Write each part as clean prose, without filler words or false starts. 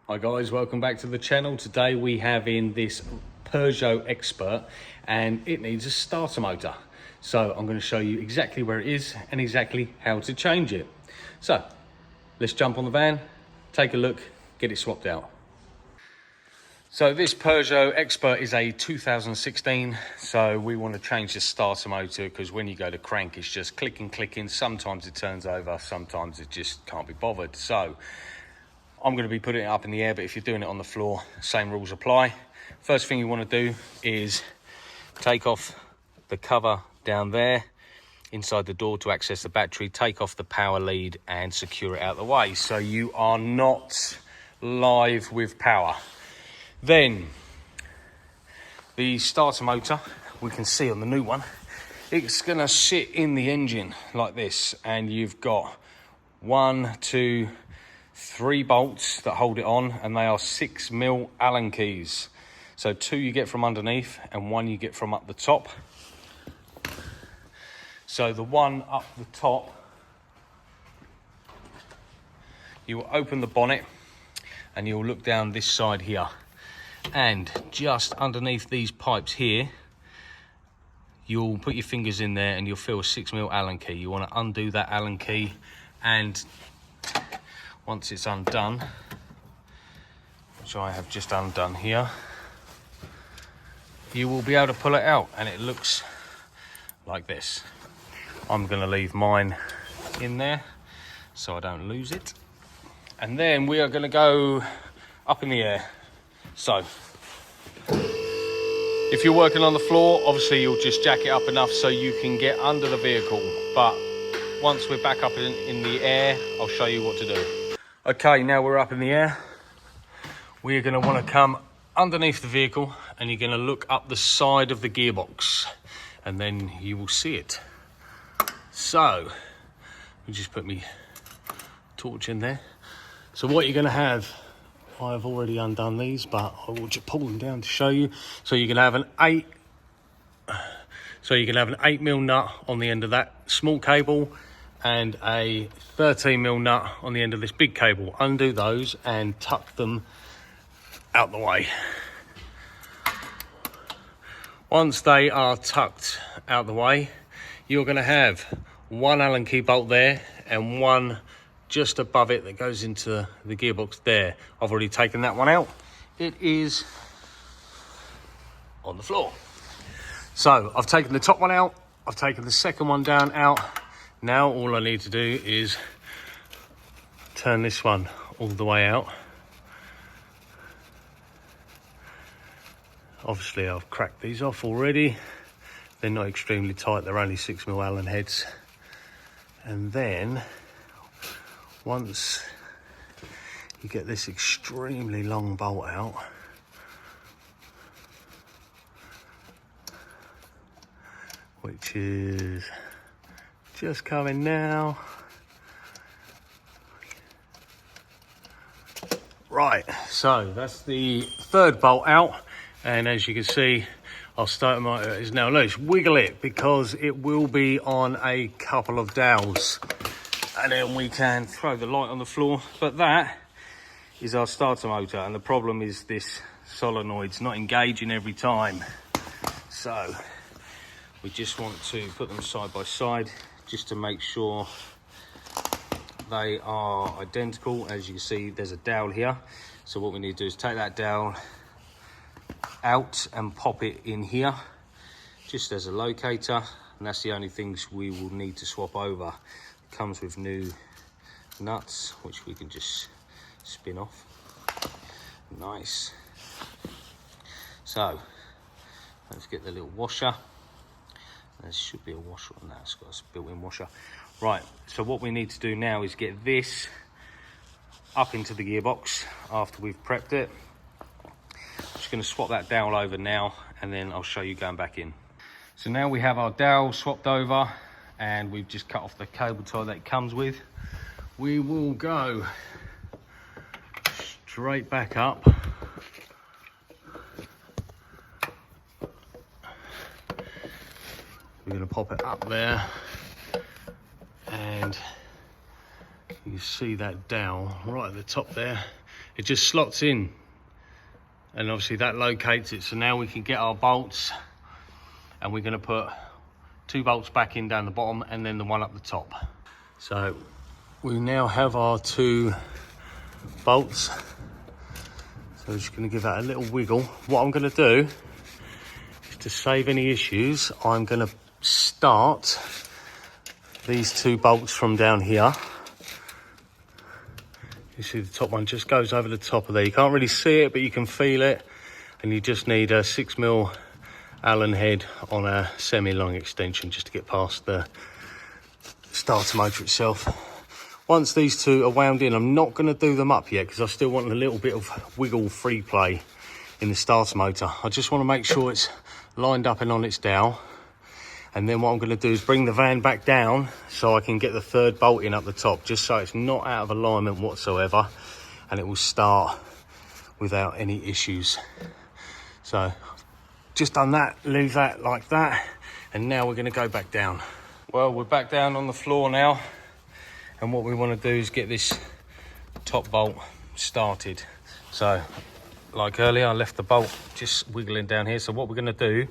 Hi guys, welcome back to the channel. Today we have in this Peugeot Expert and it needs a starter motor. So I'm going to show you exactly where it is and exactly how to change it. So let's jump on the van, take a look, get it swapped out. So this Peugeot Expert is a 2016, so we want to change the starter motor because when you go to crank it's just clicking, sometimes it turns over, sometimes it just can't be bothered. So I'm going to be putting it up in the air, but if you're doing it on the floor, same rules apply. First thing you want to do is take off the cover down there inside the door to access the battery, take off the power lead and secure it out of the way so you are not live with power. Then the starter motor, we can see on the new one, it's going to sit in the engine like this, and you've got 1, 2, 3 bolts that hold it on, and they are 6mm Allen keys. So 2 you get from underneath and 1 you get from up the top. So the one up the top, you will open the bonnet and you'll look down this side here, and just underneath these pipes here you'll put your fingers in there and you'll feel a 6mm Allen key. You want to undo that Allen key, and once it's undone, which I have just undone here, you will be able to pull it out and it looks like this. I'm going to leave mine in there so I don't lose it. And then we are going to go up in the air. So if you're working on the floor, obviously you'll just jack it up enough so you can get under the vehicle. But once we're back up in the air, I'll show you what to do. Okay, now we're up in the air. We're going to want to come underneath the vehicle and you're going to look up the side of the gearbox and then you will see it. So, we just put my torch in there. So what you're going to have, I've already undone these, but I will just pull them down to show you. So you can have an 8mm nut on the end of that small cable and a 13mm nut on the end of this big cable. Undo those and tuck them out the way. Once they are tucked out the way, you're going to have 1 Allen key bolt there and 1 just above it that goes into the gearbox there. I've already taken that one out. It is on the floor. So I've taken the top one out, I've taken the second one down out. Now all I need to do is turn this one all the way out. Obviously I've cracked these off already. They're not extremely tight, they're only 6mm Allen heads. And then once you get this extremely long bolt out, which is just coming now. Right, so that's the 3rd bolt out, and as you can see, our starter motor is now loose. Wiggle it because it will be on a couple of dowels, and then we can throw the light on the floor. But that is our starter motor, and the problem is this solenoid's not engaging every time. So we just want to put them side by side just to make sure they are identical. As you can see, there's a dowel here. So what we need to do is take that dowel out and pop it in here, just as a locator. And that's the only things we will need to swap over. It comes with new nuts, which we can just spin off. Nice. So let's get the little washer. There should be a washer on that. It's got a built-in washer. Right, so what we need to do now is get this up into the gearbox after we've prepped it. I'm just going to swap that dowel over now, and then I'll show you going back in. So now we have our dowel swapped over, and we've just cut off the cable tie that it comes with. We will go straight back up. We're going to pop it up there, and you see that dowel right at the top there. it just slots in, and obviously that locates it. So now we can get our bolts, and we're going to put 2 bolts back in down the bottom and then the one up the top. So we now have our 2 bolts. So we're just going to give that a little wiggle. What I'm going to do is, to save any issues, I'm going to start these 2 bolts from down here. You see the top one just goes over the top of there. You can't really see it, but you can feel it. And you just need a 6mm Allen head on a semi-long extension just to get past the starter motor itself. Once these 2 are wound in, I'm not going to do them up yet because I still want a little bit of wiggle free play in the starter motor. I just want to make sure it's lined up and on its dowel. And then what I'm going to do is bring the van back down so I can get the 3rd bolt in up the top, just so it's not out of alignment whatsoever, and it will start without any issues. So just done that, leave that like that, and now we're going to go back down. Well, we're back down on the floor now, and what we want to do is get this top bolt started. So like earlier, I left the bolt just wiggling down here. So what we're going to do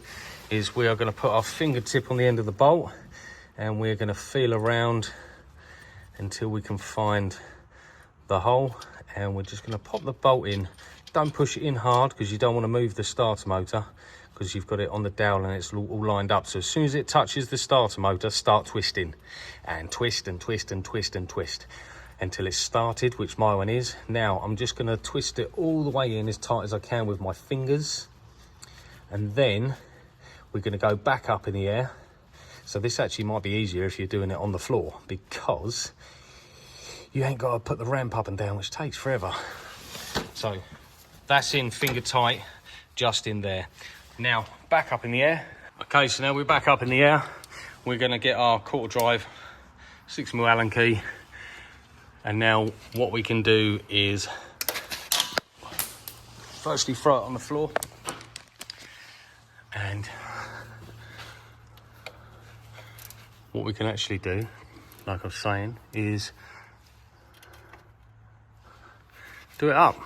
is we are going to put our fingertip on the end of the bolt, and we're going to feel around until we can find the hole, and we're just going to pop the bolt in. Don't push it in hard because you don't want to move the starter motor, because you've got it on the dowel and it's all lined up. So as soon as it touches the starter motor, start twisting, and twist and twist and twist and twist until it's started, which my one is. Now I'm just going to twist it all the way in as tight as I can with my fingers, and then we're going to go back up in the air. So this actually might be easier if you're doing it on the floor, because you ain't got to put the ramp up and down, which takes forever. So that's in finger tight, just in there. Now back up in the air. Okay, so now we're back up in the air. We're going to get our quarter drive 6mm Allen key, and now what we can do is firstly throw it on the floor, and what we can actually do, like I was saying, is do it up.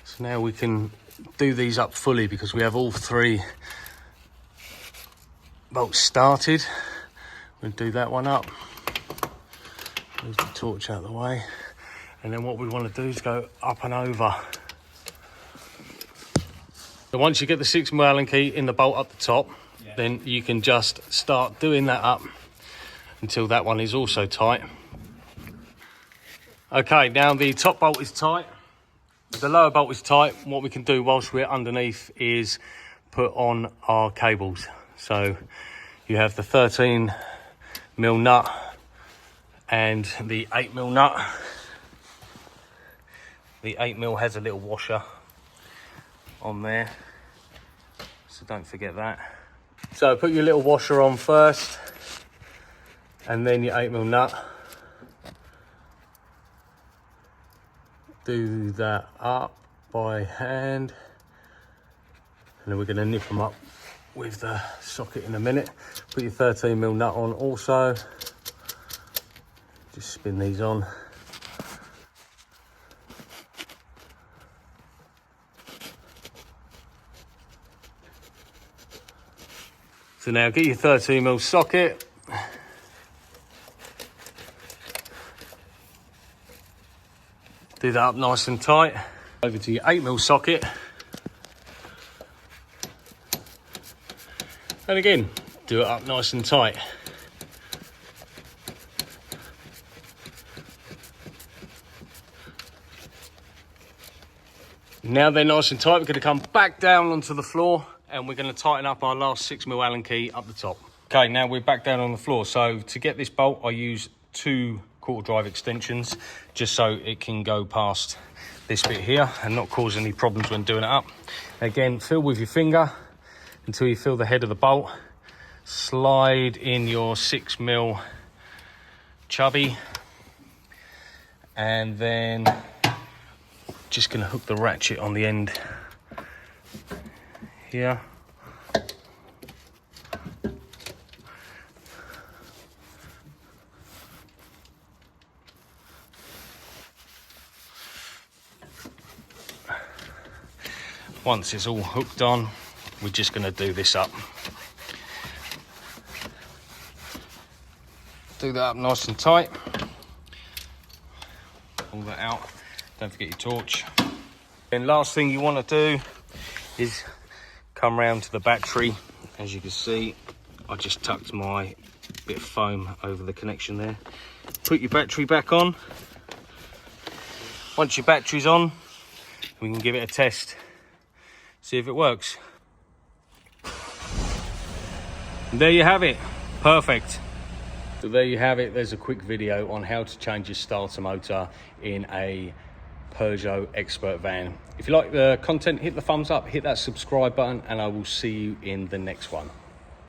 So now we can do these up fully because we have all 3 bolts started. We'll do that one up. Move the torch out of the way. And then what we want to do is go up and over. So once you get the 6mm Allen key in the bolt up the top, then you can just start doing that up until that one is also tight. Okay, now the top bolt is tight, the lower bolt is tight. What we can do whilst we're underneath is put on our cables. So you have the 13mm nut and the 8mm nut. The 8mm has a little washer on there, so don't forget that. So put your little washer on first, and then your 8mm nut. Do that up by hand, and then we're going to nip them up with the socket in a minute. Put your 13mm nut on also. Just spin these on. So now get your 13mm socket. Do that up nice and tight. Over to your 8mm socket. And again, do it up nice and tight. Now they're nice and tight, we're going to come back down onto the floor, and we're going to tighten up our last 6mm Allen key up the top. Okay, now we're back down on the floor. So to get this bolt, I use 2 quarter drive extensions just so it can go past this bit here and not cause any problems when doing it up. Again, feel with your finger until you feel the head of the bolt. Slide in your 6mm chubby, and then just going to hook the ratchet on the end here. Once it's all hooked on, we're just going to do this up. Do that up nice and tight. Pull that out. Don't forget your torch. And last thing you want to do is come round to the battery. As you can see, I just tucked my bit of foam over the connection there. Put your battery back on. Once your battery's on, we can give it a test, see if it works. And there you have it, perfect. So there you have it, there's a quick video on how to change your starter motor in a Peugeot Expert van. If you like the content, hit the thumbs up, hit that subscribe button, and I will see you in the next one.